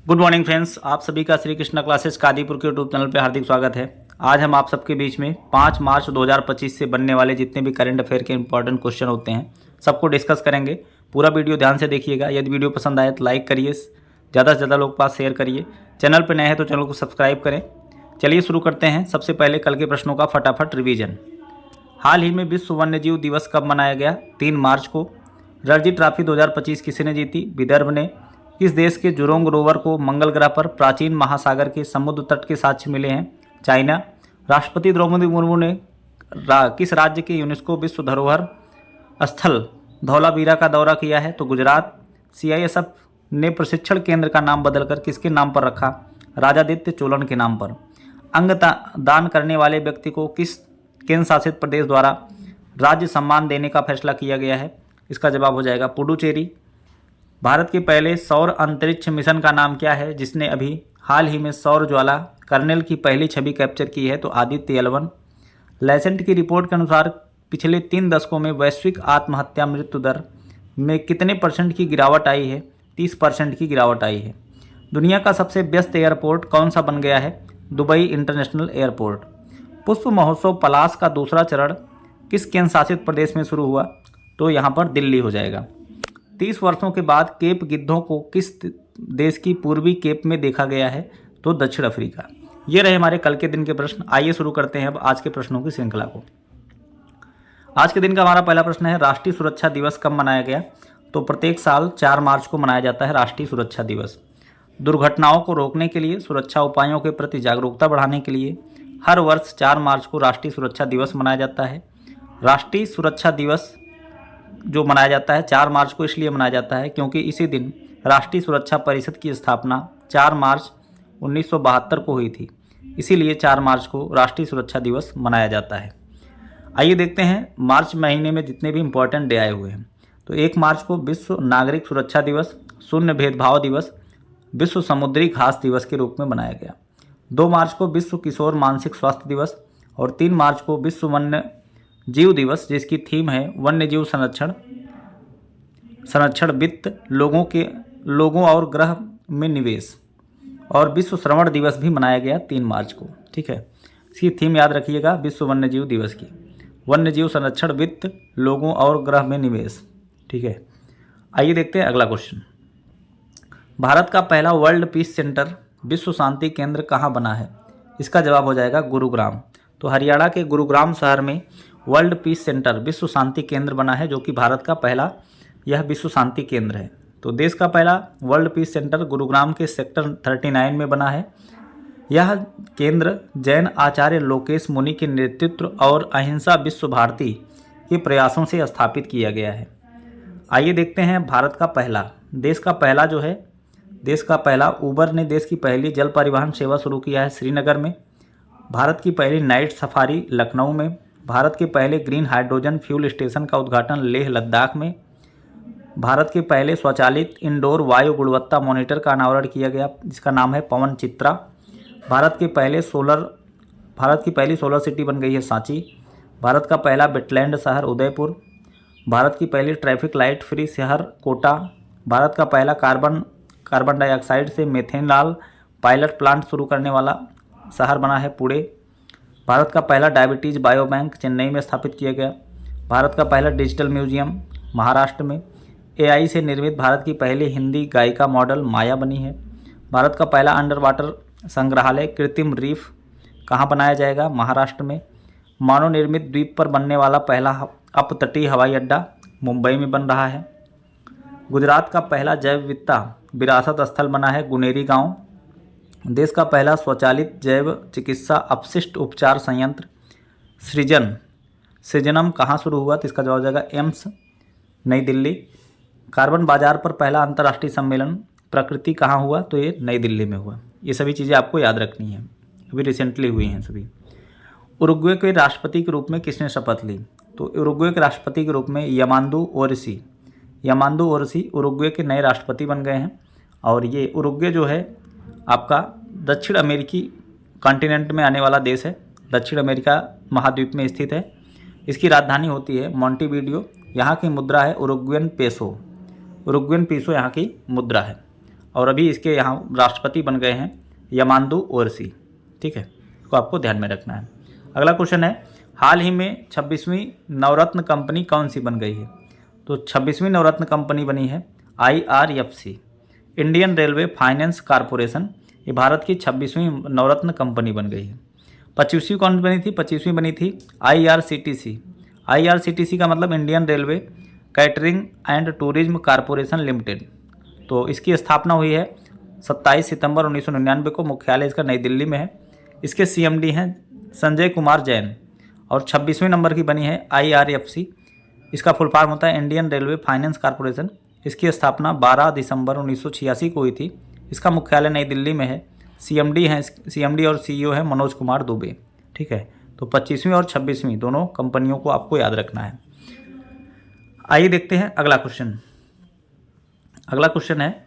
Good morning friends, आप सभी का श्री कृष्णा क्लासेस कादीपुर के यूट्यूब चैनल पर हार्दिक स्वागत है। आज हम आप सबके बीच में 5 मार्च 2025 से बनने वाले जितने भी करंट अफेयर के इंपॉर्टेंट क्वेश्चन होते हैं सबको डिस्कस करेंगे। पूरा वीडियो ध्यान से देखिएगा। यदि वीडियो पसंद आए तो लाइक करिए, ज़्यादा से ज़्यादा लोग के पास शेयर करिए। चैनल पर नए हैं तो चैनल को सब्सक्राइब करें। चलिए शुरू करते हैं। सबसे पहले कल के प्रश्नों का फटाफट रिवीजन। हाल ही में विश्व वन्यजीव दिवस कब मनाया गया? 3 मार्च को। रणजी ट्रॉफी 2025 किसने जीती? विदर्भ ने। किस देश के जुरोंग रोवर को मंगल ग्रह पर प्राचीन महासागर के समुद्र तट के साक्ष्य मिले हैं? चाइना। राष्ट्रपति द्रौपदी मुर्मू ने किस राज्य के यूनेस्को विश्व धरोहर स्थल धौलावीरा का दौरा किया है? तो गुजरात। सीआईएसएफ ने प्रशिक्षण केंद्र का नाम बदलकर किसके नाम पर रखा? राजादित्य चोलन के नाम पर। अंग दान करने वाले व्यक्ति को किस केंद्र शासित प्रदेश द्वारा राज्य सम्मान देने का फैसला किया गया है? इसका जवाब हो जाएगा पुडुचेरी। भारत के पहले सौर अंतरिक्ष मिशन का नाम क्या है जिसने अभी हाल ही में सौर ज्वाला कर्नेल की पहली छवि कैप्चर की है? तो आदित्य L1। लैसेंट की रिपोर्ट के अनुसार पिछले 3 दशकों में वैश्विक आत्महत्या मृत्यु दर में कितने % की गिरावट आई है? 30% की गिरावट आई है। दुनिया का सबसे व्यस्त एयरपोर्ट कौन सा बन गया है? Dubai international airport. पुष्प महोत्सव पलास का दूसरा चरण किस केंद्र शासित प्रदेश में शुरू हुआ? तो यहाँ पर दिल्ली हो जाएगा। 30 वर्षों के बाद केप गिद्धों को किस देश की पूर्वी केप में देखा गया है? तो दक्षिण अफ्रीका। ये रहे हमारे कल के दिन के प्रश्न। आइए शुरू करते हैं अब आज के प्रश्नों की श्रृंखला को। आज के दिन का हमारा पहला प्रश्न है, राष्ट्रीय सुरक्षा दिवस कब मनाया गया? तो प्रत्येक साल 4 मार्च को मनाया जाता है राष्ट्रीय सुरक्षा दिवस। दुर्घटनाओं को रोकने के लिए, सुरक्षा उपायों के प्रति जागरूकता बढ़ाने के लिए हर वर्ष 4 मार्च को राष्ट्रीय सुरक्षा दिवस मनाया जाता है। राष्ट्रीय सुरक्षा दिवस जो मनाया जाता है 4 मार्च को इसलिए मनाया जाता है क्योंकि इसी दिन राष्ट्रीय सुरक्षा परिषद की स्थापना 4 मार्च 1972 को हुई थी। इसीलिए 4 मार्च को राष्ट्रीय सुरक्षा दिवस मनाया जाता है। आइए देखते हैं मार्च महीने में जितने भी इम्पोर्टेंट डे आए हुए हैं। तो 1 मार्च को विश्व नागरिक सुरक्षा दिवस, शून्य भेदभाव दिवस, विश्व समुद्री घास दिवस के रूप में मनाया गया। 2 मार्च को विश्व किशोर मानसिक स्वास्थ्य दिवस और 3 मार्च को विश्व वन्य जीव दिवस जिसकी थीम है वन्य जीव संरक्षण वित्त, लोगों और ग्रह में निवेश। और विश्व श्रवण दिवस भी मनाया गया 3 मार्च को। ठीक है, इसकी थीम याद रखिएगा विश्व वन्य जीव दिवस की, वन्य जीव संरक्षण वित्त, लोगों और ग्रह में निवेश। ठीक है, आइए देखते हैं अगला क्वेश्चन। भारत का पहला वर्ल्ड पीस सेंटर विश्व शांति केंद्र कहाँ बना है? इसका जवाब हो जाएगा गुरुग्राम। तो हरियाणा के गुरुग्राम शहर में वर्ल्ड पीस सेंटर विश्व शांति केंद्र बना है, जो कि भारत का पहला यह विश्व शांति केंद्र है। तो देश का पहला वर्ल्ड पीस सेंटर गुरुग्राम के सेक्टर 39 में बना है। यह केंद्र जैन आचार्य लोकेश मुनि के नेतृत्व और अहिंसा विश्व भारती के प्रयासों से स्थापित किया गया है। आइए देखते हैं भारत का पहला, देश का पहला उबर ने देश की पहली जल परिवहन सेवा शुरू किया है श्रीनगर में। भारत की पहली नाइट सफारी लखनऊ में। भारत के पहले ग्रीन हाइड्रोजन फ्यूल स्टेशन का उद्घाटन लेह लद्दाख में। भारत के पहले स्वचालित इंडोर वायु गुणवत्ता मॉनिटर का अनावरण किया गया जिसका नाम है पवन चित्रा। भारत की पहली सोलर सिटी बन गई है सांची। भारत का पहला वेटलैंड शहर उदयपुर। भारत की पहली ट्रैफिक लाइट फ्री शहर कोटा। भारत का पहला कार्बन डाइऑक्साइड से मेथेनॉल पायलट प्लांट शुरू करने वाला शहर बना है पुणे। भारत का पहला डायबिटीज़ बायो बैंक चेन्नई में स्थापित किया गया। भारत का पहला डिजिटल म्यूजियम महाराष्ट्र में। AI से निर्मित भारत की पहली हिंदी गायिका मॉडल माया बनी है। भारत का पहला अंडर वाटर संग्रहालय कृत्रिम रीफ कहाँ बनाया जाएगा? महाराष्ट्र में। मानव निर्मित द्वीप पर बनने वाला पहला अपतटीय हवाई अड्डा मुंबई में बन रहा है। गुजरात का पहला जैव विविधता विरासत स्थल बना है गुनेरी गांव। देश का पहला स्वचालित जैव चिकित्सा अपशिष्ट उपचार संयंत्र सृजनम कहाँ शुरू हुआ? तो इसका जवाब हो जाएगा एम्स नई दिल्ली। कार्बन बाजार पर पहला अंतर्राष्ट्रीय सम्मेलन प्रकृति कहाँ हुआ? तो ये नई दिल्ली में हुआ। ये सभी चीज़ें आपको याद रखनी है, अभी रिसेंटली हुई हैं सभी। उरुग्वे के राष्ट्रपति के रूप में किसने शपथ ली? तो उरुग्वे के राष्ट्रपति के रूप में यामांदू ओरसी उरुग्वे के नए राष्ट्रपति बन गए हैं। और ये उरुग्वे जो है आपका दक्षिण अमेरिकी कॉन्टिनेंट में आने वाला देश है, दक्षिण अमेरिका महाद्वीप में स्थित है। इसकी राजधानी होती है मॉन्टेविडियो। यहाँ की मुद्रा है उरुग्वेन पेसो यहाँ की मुद्रा है। और अभी इसके यहाँ राष्ट्रपति बन गए हैं यामांदू ओरसी। ठीक है, इसको आपको ध्यान में रखना है। अगला क्वेश्चन है, हाल ही में 26वीं नवरत्न कंपनी कौन सी बन गई है? तो 26वीं नवरत्न कंपनी बनी है IRFC, Indian railway finance corporation. ये भारत की 26वीं नवरत्न कंपनी बन गई है। 25वीं कौन बनी थी? 25वीं बनी थी IRCTC। IRCTC का मतलब Indian railway catering and tourism corporation limited. तो इसकी स्थापना हुई है 27 सितंबर 1999 को। मुख्यालय इसका नई दिल्ली में है। इसके CMD हैं संजय कुमार जैन। और 26वें नंबर की बनी है IRFC। इसका फुल फॉर्म होता है इंडियन रेलवे फाइनेंस कॉरपोरेशन। इसकी स्थापना 12 दिसंबर 1986 को हुई थी। इसका मुख्यालय नई दिल्ली में है। CMD और CEO है मनोज कुमार दुबे। ठीक है, तो 25वीं और 26वीं दोनों कंपनियों को आपको याद रखना है। आइए देखते हैं अगला क्वेश्चन। अगला क्वेश्चन है,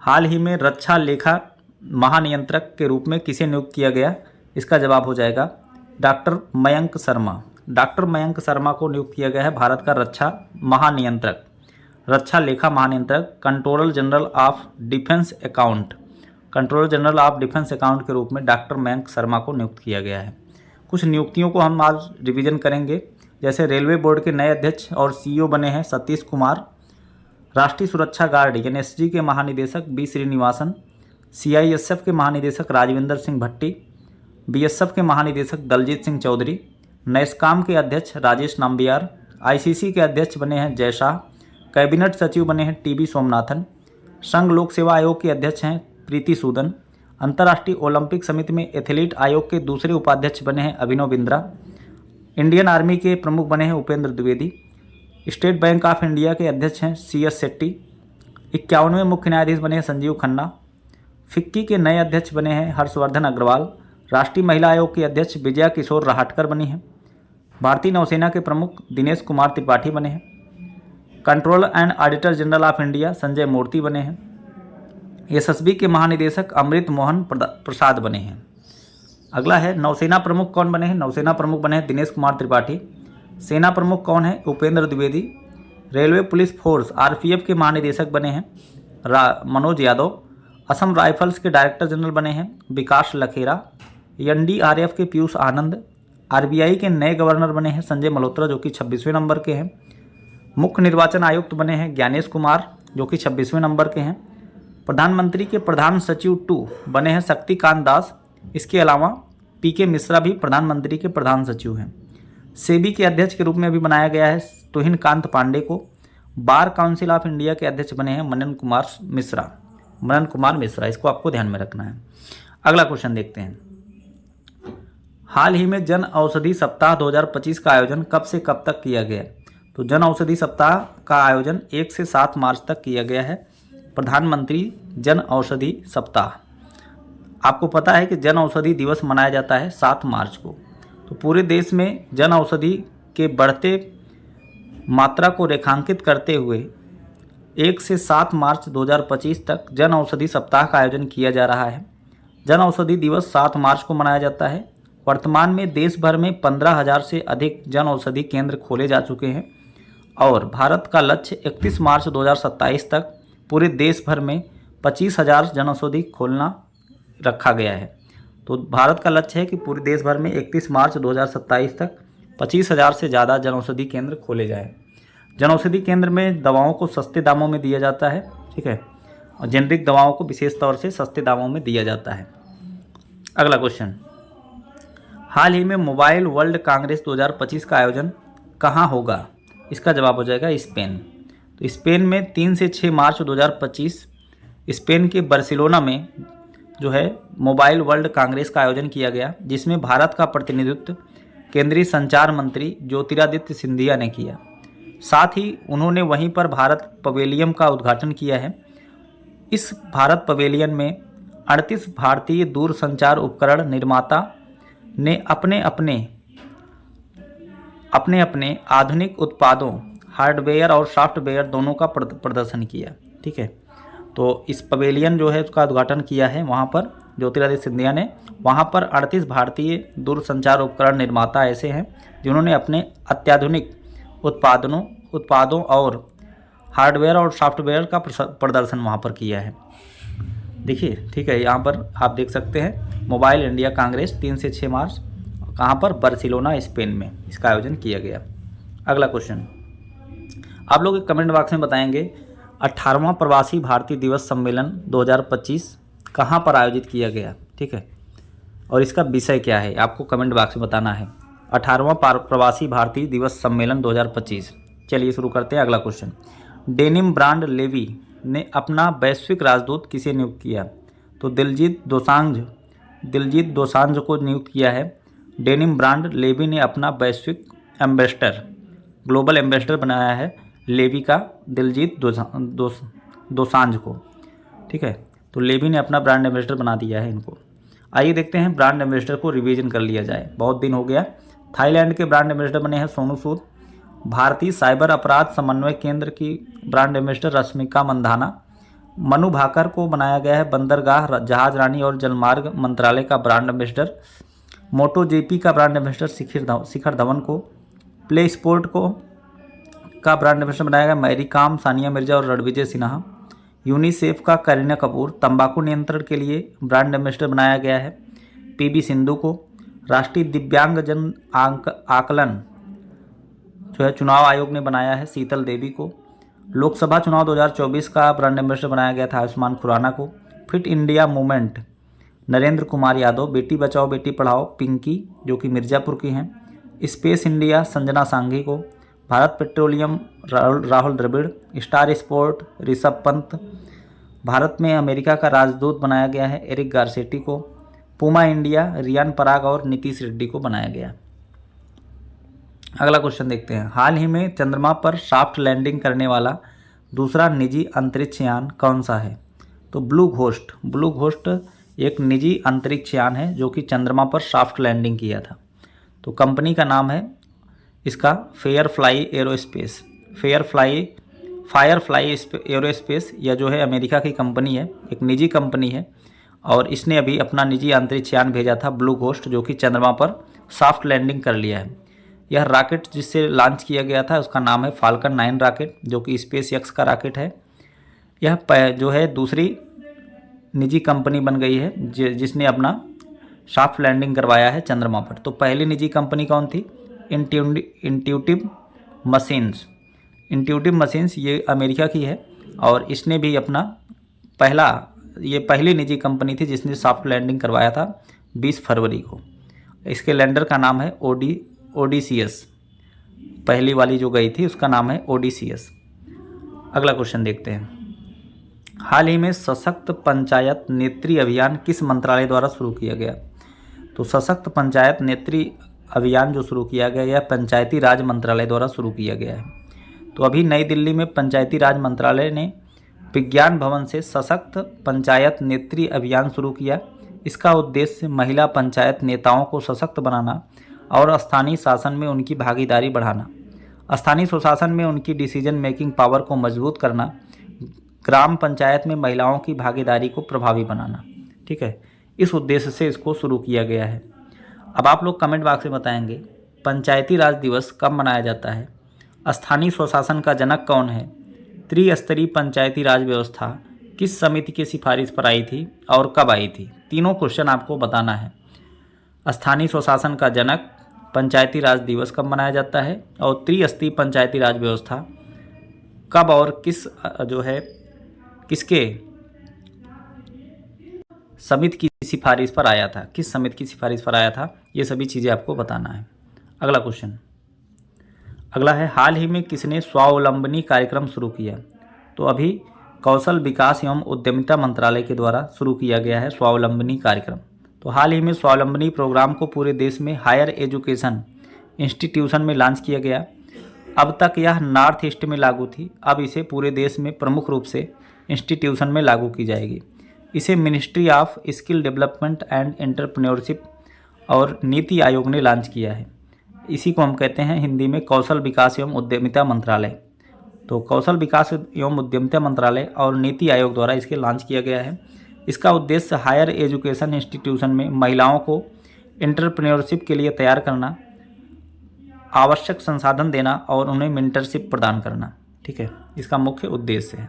हाल ही में रक्षा लेखा महानियंत्रक के रूप में किसे नियुक्त किया गया? इसका जवाब हो जाएगा डॉक्टर मयंक शर्मा। डॉक्टर मयंक शर्मा को नियुक्त किया गया है भारत का रक्षा महानियंत्रक, रक्षा लेखा महानियंत्रक, controller general of defence account, controller general of defence account के रूप में डॉक्टर मयंक शर्मा को नियुक्त किया गया है। कुछ नियुक्तियों को हम आज रिवीजन करेंगे। जैसे रेलवे बोर्ड के नए अध्यक्ष और CEO बने हैं सतीश कुमार। राष्ट्रीय सुरक्षा गार्ड यानी SG के महानिदेशक B श्रीनिवासन। CISF के महानिदेशक राजविंदर सिंह भट्टी। BSF के महानिदेशक दलजीत सिंह चौधरी। नैस्कॉम के अध्यक्ष राजेश नाम्बियार। ICC के अध्यक्ष बने हैं जय शाह। कैबिनेट सचिव बने हैं TB सोमनाथन। संघ लोक सेवा आयोग के अध्यक्ष हैं प्रीति सूदन। अंतर्राष्ट्रीय ओलंपिक समिति में एथलीट आयोग के दूसरे उपाध्यक्ष बने हैं अभिनव बिंद्रा। इंडियन आर्मी के प्रमुख बने हैं Upendra Dwivedi. State bank of India के अध्यक्ष हैं CS शेट्टी। 51वें मुख्य न्यायाधीश बने हैं संजीव खन्ना। फिक्की के नए अध्यक्ष बने हैं हर्षवर्धन अग्रवाल। राष्ट्रीय महिला आयोग की अध्यक्ष विजया किशोर राहटकर बनी हैं। भारतीय नौसेना के प्रमुख दिनेश कुमार त्रिपाठी बने हैं। Controller and auditor general of India Sanjay Murthy बने हैं। SSB के महानिदेशक अमृत मोहन प्रसाद बने हैं। अगला है, नौसेना प्रमुख कौन बने हैं? नौसेना प्रमुख बने हैं दिनेश कुमार त्रिपाठी। सेना प्रमुख कौन है? Upendra Dwivedi. Railway police force RPF के महानिदेशक बने हैं मनोज यादव। असम राइफल्स के डायरेक्टर जनरल बने हैं विकास लखेरा। NDRF के पीयूष आनंद। RBI के नए गवर्नर बने हैं संजय मल्होत्रा जो कि 26वें नंबर के हैं। मुख्य निर्वाचन आयुक्त बने हैं ज्ञानेश कुमार जो कि 26वें नंबर के हैं। प्रधानमंत्री के प्रधान सचिव 2 बने हैं शक्तिकांत दास। इसके अलावा PK मिश्रा भी प्रधानमंत्री के प्रधान सचिव हैं। सेबी के अध्यक्ष के रूप में भी बनाया गया है तुहिन कांत पांडे को। बार काउंसिल ऑफ इंडिया के अध्यक्ष बने हैं मनन कुमार मिश्रा। इसको आपको ध्यान में रखना है। अगला क्वेश्चन देखते हैं, हाल ही में जन औषधि सप्ताह 2025 का आयोजन कब से कब तक किया गया? तो जन औषधि सप्ताह का आयोजन 1 से 7 मार्च तक किया गया है। प्रधानमंत्री जन औषधि सप्ताह, आपको पता है कि जन औषधि दिवस मनाया जाता है 7 मार्च को। तो पूरे देश में जन औषधि के बढ़ते मात्रा को रेखांकित करते हुए 1 से 7 मार्च 2025 तक जन औषधि सप्ताह का आयोजन किया जा रहा है। जन औषधि दिवस 7 मार्च को मनाया जाता है। वर्तमान में देश भर में 15,000 से अधिक जन औषधि केंद्र खोले जा चुके हैं और भारत का लक्ष्य 31 मार्च 2027 तक पूरे देश भर में 25,000 जन औषधि खोलना रखा गया है। तो भारत का लक्ष्य है कि पूरे देश भर में 31 मार्च 2027 तक 25,000 से ज़्यादा जन औषधि केंद्र खोले जाएँ। जन औषधि केंद्र में दवाओं को सस्ते दामों में दिया जाता है, ठीक है, और जेनरिक दवाओं को विशेष तौर से सस्ते दामों में दिया जाता है। अगला क्वेश्चन, हाल ही में मोबाइल वर्ल्ड कांग्रेस 2025 का आयोजन कहाँ होगा? इसका जवाब हो जाएगा स्पेन। तो स्पेन में 3 से 6 मार्च 2025 स्पेन के बार्सिलोना में जो है मोबाइल वर्ल्ड कांग्रेस का आयोजन किया गया, जिसमें भारत का प्रतिनिधित्व केंद्रीय संचार मंत्री ज्योतिरादित्य सिंधिया ने किया। साथ ही उन्होंने वहीं पर भारत पवेलियन का उद्घाटन किया है। इस भारत पवेलियन में 38 भारतीय दूरसंचार उपकरण निर्माता ने अपने अपने आधुनिक उत्पादों हार्डवेयर और सॉफ्टवेयर दोनों का प्रदर्शन किया, ठीक है। तो इस पवेलियन जो है उसका उद्घाटन किया है वहाँ पर ज्योतिरादित्य सिंधिया ने। वहाँ पर 38 भारतीय दूरसंचार उपकरण निर्माता ऐसे हैं जिन्होंने अपने अत्याधुनिक उत्पादों और हार्डवेयर और सॉफ्टवेयर का प्रदर्शन वहाँ पर किया है। देखिए ठीक है, यहाँ पर आप देख सकते हैं मोबाइल इंडिया कांग्रेस 3 से 6 मार्च, कहाँ पर, बार्सिलोना स्पेन में इसका आयोजन किया गया। अगला क्वेश्चन, आप लोग कमेंट बॉक्स में बताएंगे 18वां प्रवासी भारतीय दिवस सम्मेलन 2025 कहाँ पर आयोजित किया गया, ठीक है, और इसका विषय क्या है, आपको कमेंट बॉक्स में बताना है। 18वां प्रवासी भारतीय दिवस सम्मेलन 2025। चलिए शुरू करते हैं अगला क्वेश्चन। डेनिम ब्रांड लेवी ने अपना वैश्विक राजदूत किसे नियुक्त किया? तो दिलजीत दोसांझ को नियुक्त किया है। डेनिम ब्रांड लेवी ने अपना वैश्विक एम्बेसडर, ग्लोबल एम्बेसडर बनाया है लेवी का दिलजीत दोसांझ को, ठीक है। तो लेवी ने अपना ब्रांड एम्बेसडर बना दिया है इनको। आइए देखते हैं ब्रांड एम्बेसडर को रिवीजन कर लिया जाए, बहुत दिन हो गया। थाईलैंड के ब्रांड एम्बेसडर बने हैं सोनू सूद। भारतीय साइबर अपराध समन्वय केंद्र की ब्रांड एम्बेसडर रश्मिका मंधाना। मनु भाकर को बनाया गया है बंदरगाह, जहाज रानी और जलमार्ग मंत्रालय का ब्रांड एम्बेसडर। मोटो जेपी का ब्रांड एम्बेसडर शिखर धवन को। प्ले स्पोर्ट को का ब्रांड एम्बेसडर बनाया गया मैरी कॉम, सानिया मिर्जा और रणविजय सिन्हा। यूनिसेफ का करीना कपूर। तंबाकू नियंत्रण के लिए ब्रांड एम्बेसडर बनाया गया है पीवी सिंधु को। राष्ट्रीय दिव्यांगजन आकलन जो है चुनाव आयोग ने बनाया है शीतल देवी को। लोकसभा चुनाव 2024 का ब्रांड एम्बेसडर बनाया गया था आयुष्मान खुराना को। Fit India movement Narendra Kumar Yadav. Beti Bachao Beti Padhao Pinky जो कि मिर्ज़ापुर की हैं। स्पेस इंडिया संजना सांघी को। Bharat petroleum Rahul Dravid. Star sport Rishabh Pant. Bharat में अमेरिका का राजदूत बनाया गया है एरिक गारसेटी को। पूमा इंडिया रियान पराग और नीतीश रेड्डी को बनाया गया। अगला क्वेश्चन देखते हैं। हाल ही में चंद्रमा पर सॉफ्ट लैंडिंग करने वाला दूसरा निजी अंतरिक्ष यान कौन सा है? तो ब्लू घोस्ट एक निजी अंतरिक्ष यान है जो कि चंद्रमा पर सॉफ्ट लैंडिंग किया था। तो कंपनी का नाम है इसका फायरफ्लाई एरोस्पेस। यह जो है अमेरिका की कंपनी है, एक निजी कंपनी है, और इसने अभी अपना निजी अंतरिक्ष यान भेजा था ब्लू घोस्ट जो कि चंद्रमा पर सॉफ्ट लैंडिंग कर लिया है। यह रॉकेट जिससे लॉन्च किया गया था उसका नाम है फाल्कन 9 रॉकेट जो कि स्पेस एक्स का रॉकेट है। यह जो है दूसरी निजी कंपनी बन गई है जिसने अपना सॉफ्ट लैंडिंग करवाया है चंद्रमा पर। तो पहली निजी कंपनी कौन थी? इंट्यूटिव मशीन्स ये अमेरिका की है और इसने भी अपना पहली निजी कंपनी थी जिसने सॉफ्ट लैंडिंग करवाया था 20 फरवरी को। इसके लैंडर का नाम है ओडीसीएस। पहली वाली जो गई थी उसका नाम है ओडीसीएस। अगला क्वेश्चन देखते हैं। हाल ही में सशक्त पंचायत नेत्री अभियान किस मंत्रालय द्वारा शुरू किया गया? तो सशक्त पंचायत नेत्री अभियान जो शुरू किया गया यह पंचायती राज मंत्रालय द्वारा शुरू किया गया है। तो अभी नई दिल्ली में पंचायती राज मंत्रालय ने विज्ञान भवन से सशक्त पंचायत नेत्री अभियान शुरू किया। इसका उद्देश्य महिला पंचायत नेताओं को सशक्त बनाना और स्थानीय शासन में उनकी भागीदारी बढ़ाना, स्थानीय स्वशासन में उनकी डिसीजन मेकिंग पावर को मजबूत करना, ग्राम पंचायत में महिलाओं की भागीदारी को प्रभावी बनाना, ठीक है। इस उद्देश्य से इसको शुरू किया गया है। अब आप लोग कमेंट बॉक्स में बताएंगे पंचायती राज दिवस कब मनाया जाता है? स्थानीय स्वशासन का जनक कौन है? त्रिस्तरीय पंचायती राज व्यवस्था किस समिति की सिफारिश पर आई थी और कब आई थी? तीनों क्वेश्चन आपको बताना है। स्थानीय स्वशासन का जनक, पंचायती राज दिवस कब मनाया जाता है और त्रिस्तरीय पंचायती राज व्यवस्था कब और किसके समिति की सिफारिश पर आया था, किस समिति की सिफारिश पर आया था, ये सभी चीज़ें आपको बताना है। अगला क्वेश्चन अगला है, हाल ही में किसने स्वावलंबनी कार्यक्रम शुरू किया? तो अभी कौशल विकास एवं उद्यमिता मंत्रालय के द्वारा शुरू किया गया है स्वावलंबनी कार्यक्रम। तो हाल ही में स्वावलंबनी प्रोग्राम को पूरे देश में हायर एजुकेशन इंस्टीट्यूशन में लॉन्च किया गया। अब तक यह नॉर्थ ईस्ट में लागू थी, अब इसे पूरे देश में प्रमुख रूप से इंस्टीट्यूशन में लागू की जाएगी। इसे ministry of skill development and entrepreneurship और नीति आयोग ने लॉन्च किया है। इसी को हम कहते हैं हिंदी में कौशल विकास एवं उद्यमिता मंत्रालय। तो कौशल विकास एवं उद्यमिता मंत्रालय और नीति आयोग द्वारा इसके लॉन्च किया गया है। इसका उद्देश्य हायर एजुकेशन इंस्टीट्यूशन में महिलाओं को एंटरप्रेन्योरशिप के लिए तैयार करना, आवश्यक संसाधन देना और उन्हें मेंटरशिप प्रदान करना, ठीक है, इसका मुख्य उद्देश्य है।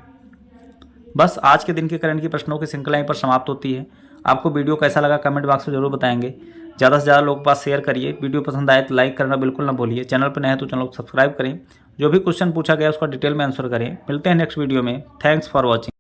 बस आज के दिन के करंट की प्रश्नों की श्रृंखला यहीं पर समाप्त होती है। आपको वीडियो कैसा लगा कमेंट बॉक्स में जरूर बताएंगे। ज़्यादा से ज़्यादा लोगों के पास शेयर करिए। वीडियो पसंद आए तो लाइक करना बिल्कुल ना भूलिए। चैनल पर नए हैं तो चैनल को सब्सक्राइब करें। जो भी क्वेश्चन पूछा गया उसका डिटेल में आंसर करें। मिलते हैं नेक्स्ट वीडियो में। Thanks for watching.